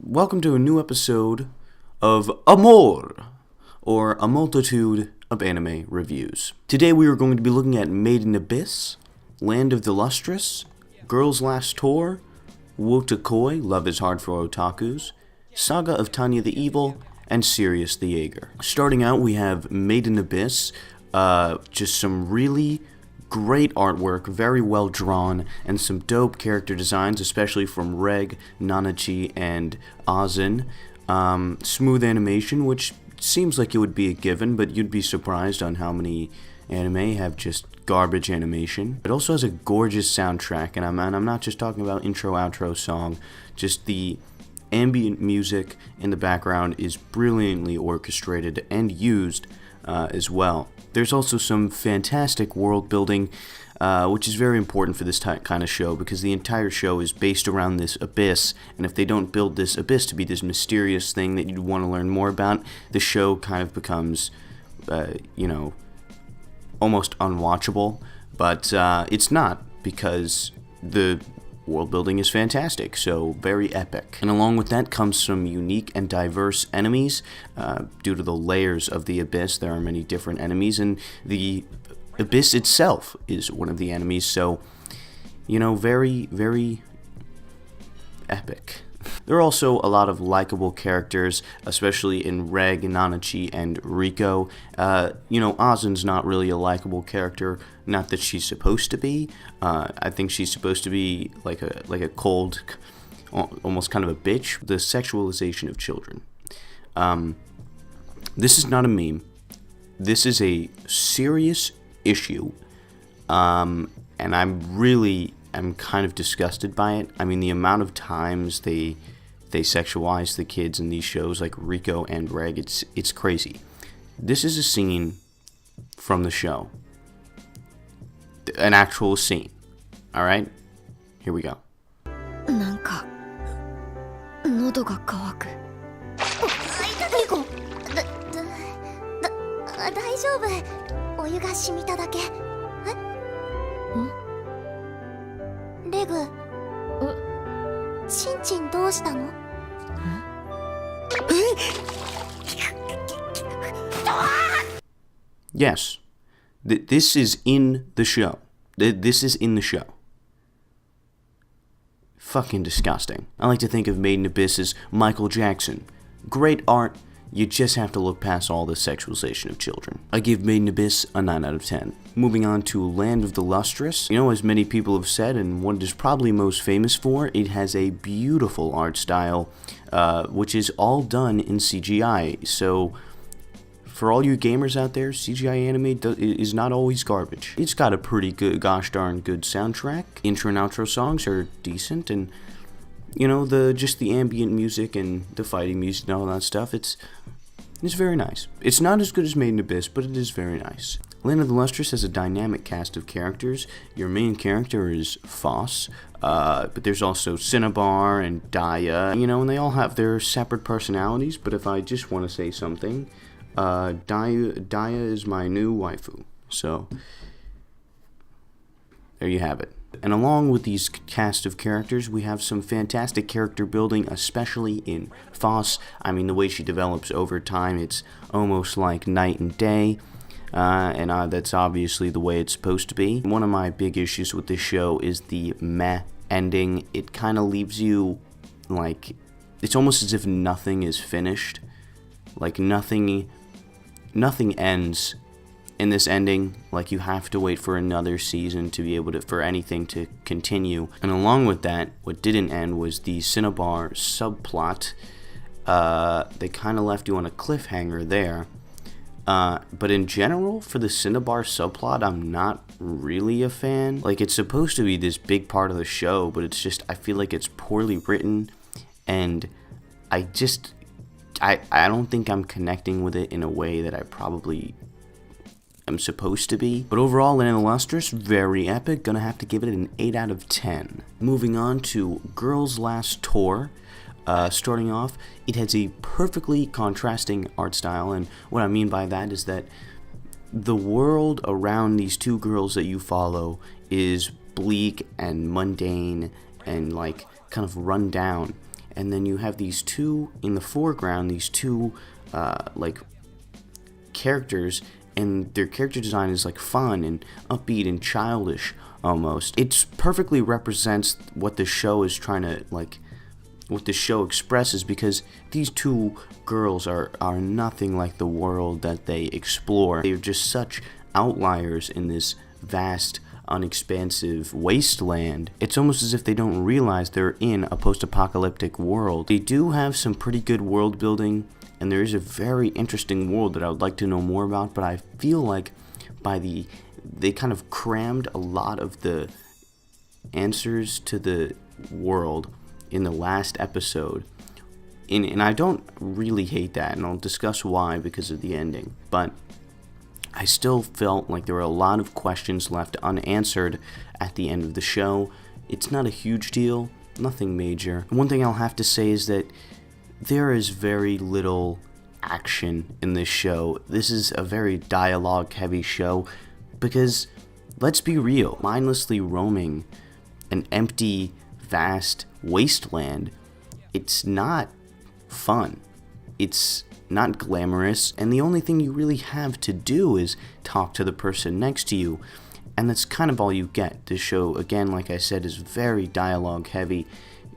welcome to a new episode of AMOAR, or A Multitude of Anime Reviews. Today we are going to be looking at Made in Abyss, Land of the Lustrous, Girl's Last Tour, Wotakoi, Love is Hard for Otakus, Saga of Tanya the Evil, and Sirius the Jaegar. Starting out, we have Made in Abyss, just some really great artwork, very well drawn, and some dope character designs, especially from Reg, Nanachi, and Azin. Smooth animation, which seems like it would be a given, but you'd be surprised on how many anime have just garbage animation. It also has a gorgeous soundtrack, and I'm not just talking about intro-outro song, just the ambient music in the background is brilliantly orchestrated and used as well. There's also some fantastic world building, which is very important for this kind of show, because the entire show is based around this abyss, and if they don't build this abyss to be this mysterious thing that you'd want to learn more about, the show kind of becomes, almost unwatchable, but it's not, because the world building is fantastic, so very epic. And along with that comes some unique and diverse enemies. Due to the layers of the abyss, there are many different enemies, and the abyss itself is one of the enemies, so, very, very epic. There are also a lot of likable characters, especially in Reg, Nanachi, and Riko. Azin's not really a likable character, not that she's supposed to be. I think she's supposed to be like a cold, almost kind of a bitch. The sexualization of children. This is not a meme. This is a serious issue, and I'm kind of disgusted by it. I mean, the amount of times they sexualize the kids in these shows, like Riko and Reg, it's crazy. This is a scene from the show. An actual scene. Alright? Here we go. なんか喉が渇く。リコ、大丈夫。お湯が染みただけ。レグ、チンチンどうしたの？Yes. This is in the show. This is in the show. Fucking disgusting. I like to think of Made in Abyss as Michael Jackson. Great art, you just have to look past all the sexualization of children. I give Made in Abyss a 9 out of 10. Moving on to Land of the Lustrous. As many people have said, and what it is probably most famous for, it has a beautiful art style, which is all done in CGI. So, for all you gamers out there, CGI anime is not always garbage. It's got a pretty good, gosh darn good soundtrack. Intro and outro songs are decent, and just the ambient music and the fighting music and all that stuff, it's very nice. It's not as good as Made in Abyss, but it is very nice. Land of the Lustrous has a dynamic cast of characters. Your main character is Foss, but there's also Cinnabar and Daya, and they all have their separate personalities, but if I just want to say something, Daya is my new waifu, so there you have it. And along with these cast of characters, we have some fantastic character building, especially in Foss. I mean, the way she develops over time, it's almost like night and day, and that's obviously the way it's supposed to be. One of my big issues with this show is the meh ending. It kind of leaves you, like, it's almost as if nothing is finished. Like, nothing ends in this ending. Like, you have to wait for another season to be able to, for anything to continue. And along with that, what didn't end was the Cinnabar subplot. They kind of left you on a cliffhanger there. But in general, for the Cinnabar subplot, I'm not really a fan. Like, it's supposed to be this big part of the show, but it's just, I feel like it's poorly written, and I don't think I'm connecting with it in a way that I probably am supposed to be. But overall, Land of the Lustrous, very epic. Gonna have to give it an 8 out of 10. Moving on to Girl's Last Tour. Starting off, it has a perfectly contrasting art style, and what I mean by that is that the world around these two girls that you follow is bleak and mundane and, like, kind of run down. and then you have these two in the foreground, these two like characters, and their character design is like fun and upbeat and childish almost. It perfectly represents what the show is trying to, like, what the show expresses, because these two girls are nothing like the world that they explore. They're just such outliers in this vast, unexpansive wasteland. It's almost as if they don't realize they're in a post-apocalyptic world. They do have some pretty good world building, and there is a very interesting world that I would like to know more about, but I feel like they kind of crammed a lot of the answers to the world in the last episode. And I don't really hate that, and I'll discuss why because of the ending. But I still felt like there were a lot of questions left unanswered at the end of the show. It's not a huge deal, nothing major. One thing I'll have to say is that there is very little action in this show. This is a very dialogue-heavy show because, let's be real, mindlessly roaming an empty, vast wasteland, it's not fun. It's not glamorous, and the only thing you really have to do is talk to the person next to you, and that's kind of all you get. This show, again, like I said, is very dialogue heavy.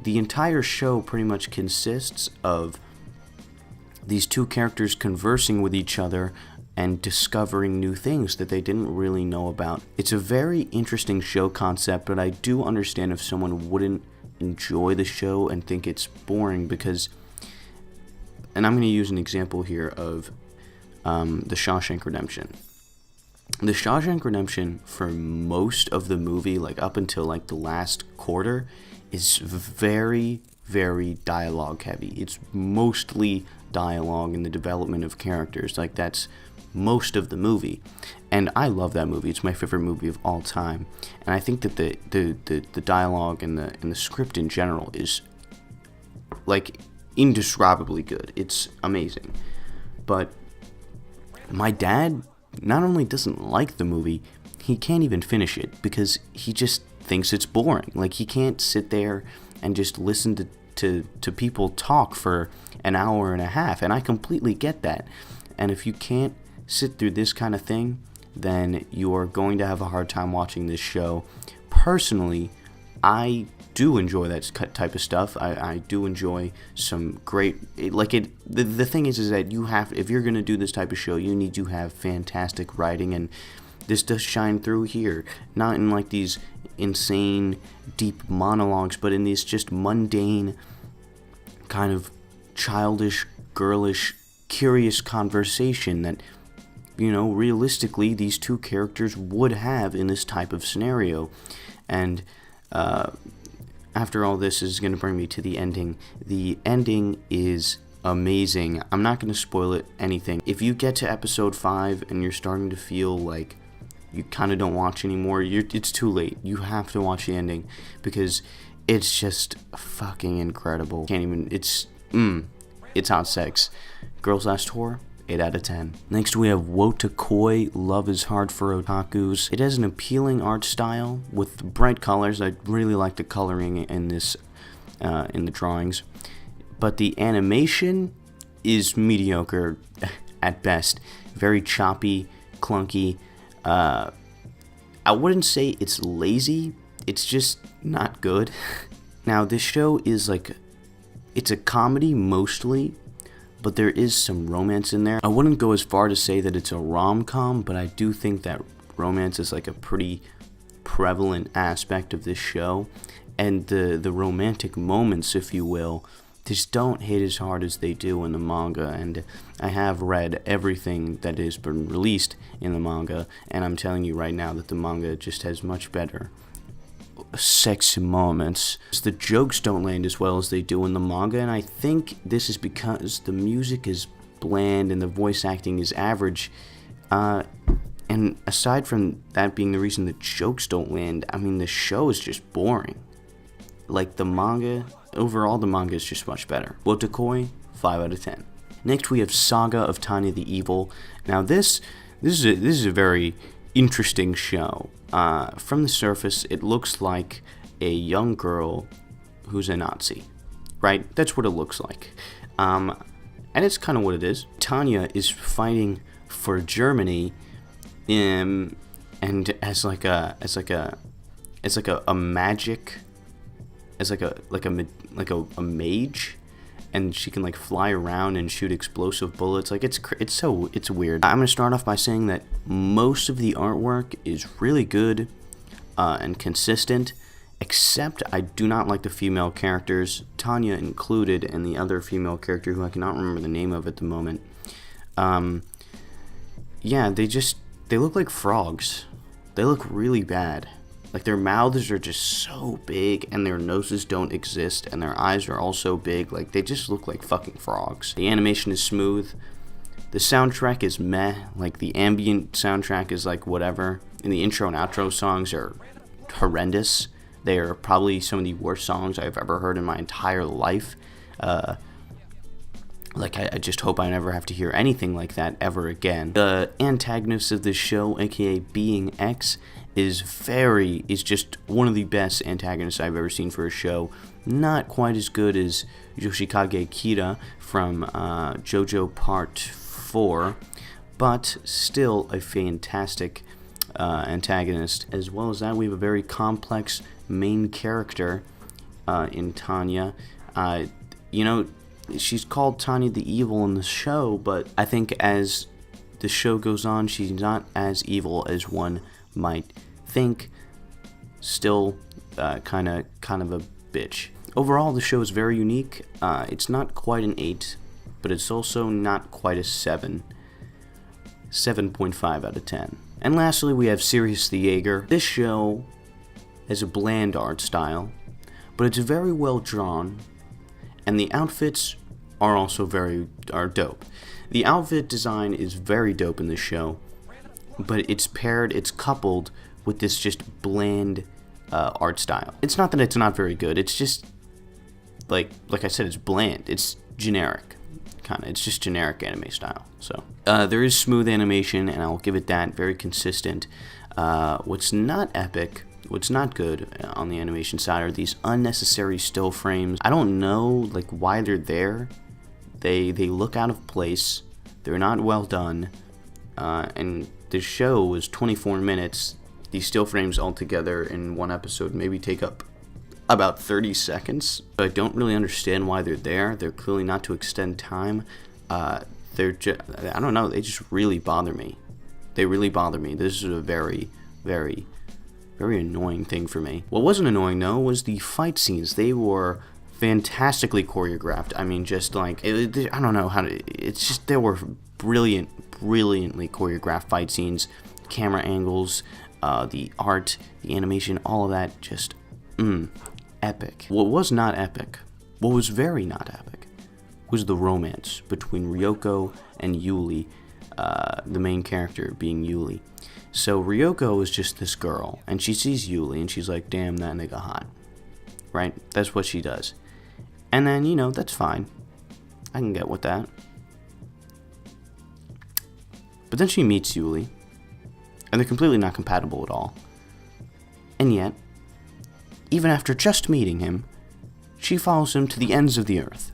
The entire show pretty much consists of these two characters conversing with each other and discovering new things that they didn't really know about. It's a very interesting show concept, but I do understand if someone wouldn't enjoy the show and think it's boring, because, and I'm going to use an example here of The Shawshank Redemption. The Shawshank Redemption, for most of the movie, like up until like the last quarter, is very, very dialogue heavy. It's mostly dialogue and the development of characters. Like, that's most of the movie, and I love that movie. It's my favorite movie of all time, and I think that the dialogue and the script in general is like indescribably good. It's amazing. But my dad not only doesn't like the movie, he can't even finish it because he just thinks it's boring. Like, he can't sit there and just listen to people talk for an hour and a half, and I completely get that. And if you can't sit through this kind of thing, then you are going to have a hard time watching this show. Personally, I do enjoy that type of stuff. I do enjoy some great, the thing is that you have, if you're going to do this type of show, you need to have fantastic writing, and this does shine through here. Not in like these insane, deep monologues, but in these just mundane, kind of childish, girlish, curious conversation that, you know, realistically these two characters would have in this type of scenario. And after all this is going to bring me to the ending. The ending is amazing. I'm not going to spoil it anything. If you get to episode 5 and you're starting to feel like you kind of don't watch anymore, it's too late. You have to watch the ending because it's just fucking incredible. Can't even, it's hot sex. Girls Last Tour, 8 out of 10. Next we have Wotakoi, Love is Hard for Otakus. It has an appealing art style with bright colors. I really like the coloring in this, in the drawings. But the animation is mediocre at best. Very choppy, clunky. I wouldn't say it's lazy, it's just not good. Now, this show is like, it's a comedy mostly, but there is some romance in there. I wouldn't go as far to say that it's a rom-com, but I do think that romance is like a pretty prevalent aspect of this show. And the romantic moments, if you will, just don't hit as hard as they do in the manga. And I have read everything that has been released in the manga, and I'm telling you right now that the manga just has much better sexy moments. The jokes don't land as well as they do in the manga, and I think this is because the music is bland and the voice acting is average. And aside from that being the reason the jokes don't land, I mean, the show is just boring. Like, the manga, overall the manga is just much better. Wotakoi, 5 out of 10. Next we have Saga of Tanya the Evil. Now this is a very interesting show. From the surface, it looks like a young girl who's a Nazi, right? That's what it looks like. And it's kind of what it is. Tanya is fighting for Germany, and as like a magic, as like a mage, and she can like fly around and shoot explosive bullets. Like it's weird. I'm gonna start off by saying that most of the artwork is really good and consistent, except I do not like the female characters, Tanya included, and the other female character who I cannot remember the name of at the moment. Yeah, they look like frogs. They look really bad. Like, their mouths are just so big, and their noses don't exist, and their eyes are also big. Like, they just look like fucking frogs. The animation is smooth. The soundtrack is meh. Like, the ambient soundtrack is like whatever. And the intro and outro songs are horrendous. They are probably some of the worst songs I've ever heard in my entire life. I just hope I never have to hear anything like that ever again. The antagonist of this show, aka Being X, is just one of the best antagonists I've ever seen for a show. Not quite as good as Yoshikage Kira from JoJo Part 4, but still a fantastic antagonist. As well as that, we have a very complex main character in Tanya. She's called Tanya the Evil in the show, but I think as the show goes on, she's not as evil as one might think. Still kind of a bitch. Overall, the show is very unique. It's not quite an 8, but it's also not quite a 7. 7.5 out of 10. And lastly, we have Sirius the Jaegar. This show has a bland art style, but it's very well drawn, and the outfits are also are dope. The outfit design is very dope in this show, but it's coupled with this just bland art style. It's not that it's not very good, it's just, like I said, it's bland. It's generic, kind of. It's just generic anime style. So, there is smooth animation, and I'll give it that, very consistent. What's not epic, what's not good on the animation side are these unnecessary still frames. I don't know, why they're there. They look out of place. They're not well done. And the show was 24 minutes. These still frames altogether in one episode maybe take up about 30 seconds. I don't really understand why they're there. They're clearly not to extend time. I don't know, they just really bother me. They really bother me. This is a very, very, very annoying thing for me. What wasn't annoying, though, was the fight scenes. They were fantastically choreographed. I mean, just I don't know how to, it's just, there were brilliantly choreographed fight scenes, camera angles, the art, the animation, all of that, just, epic. What was not epic, what was very not epic, was the romance between Ryoko and Yuli, the main character being Yuli. So Ryoko is just this girl, and she sees Yuli, and she's like, damn, that nigga hot. Right? That's what she does. And then, that's fine. I can get with that. But then she meets Yuli, and they're completely not compatible at all. And yet, even after just meeting him, she follows him to the ends of the earth.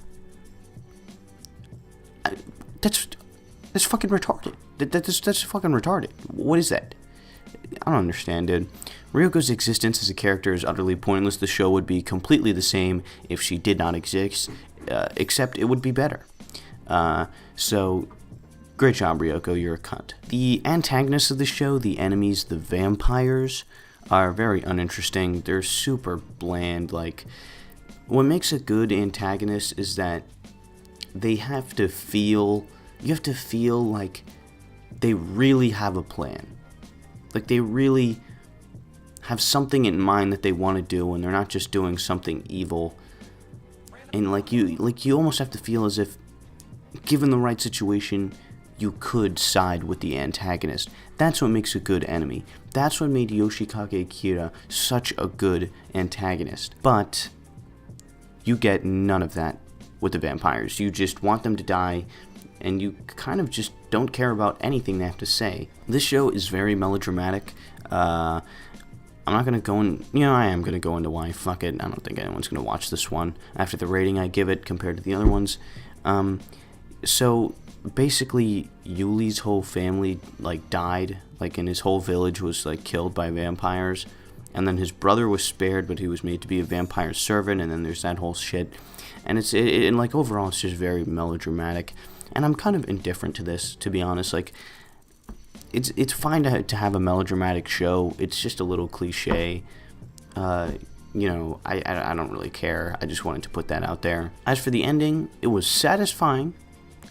That's fucking retarded. That's fucking retarded. What is that? I don't understand, dude. Ryoko's existence as a character is utterly pointless. The show would be completely the same if she did not exist, except it would be better. So, great job, Ryoko, you're a cunt. The antagonists of the show, the enemies, the vampires, are very uninteresting. They're super bland. What makes a good antagonist is that you have to feel like they really have a plan. Like, they really have something in mind that they want to do, and they're not just doing something evil. And you almost have to feel as if, given the right situation, you could side with the antagonist. That's what makes a good enemy. That's what made Yoshikage Kira such a good antagonist. But you get none of that with the vampires. You just want them to die, and you kind of just don't care about anything they have to say. This show is very melodramatic. I'm not gonna go in, I am gonna go into why. Fuck it, I don't think anyone's gonna watch this one after the rating I give it compared to the other ones. So basically, Yuli's whole family died, and his whole village was killed by vampires, and then his brother was spared, but he was made to be a vampire servant, and then there's that whole shit, and overall it's just very melodramatic, and I'm kind of indifferent to this, to be honest. It's fine to have a melodramatic show. It's just a little cliche. I don't really care. I just wanted to put that out there. As for the ending, it was satisfying.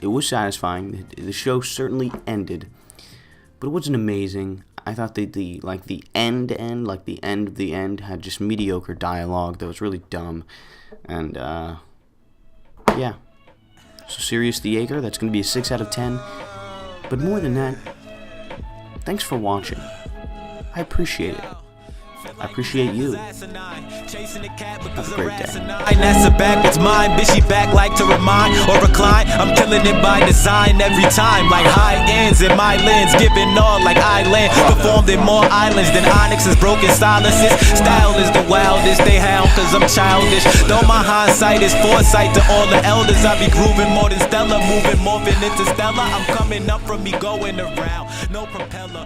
The show certainly ended, but it wasn't amazing. I thought the end of the end had just mediocre dialogue that was really dumb, and yeah. So Sirius the Jaegar, that's going to be a 6 out of 10. But more than that, thanks for watching. I appreciate it. I appreciate you. Have a great day. That's a back, it's mine. Bitchy back like to remind or recline. I'm killing it by design every time. Like high ends in my lens, giving all like island. Performed in more islands than Onyx's broken silences. Style is the wildest, they hound cause I'm childish. Though my hindsight is foresight to all the elders. I be grooving more than Stella, moving more than interstellar. I'm coming up from me going around, no propeller.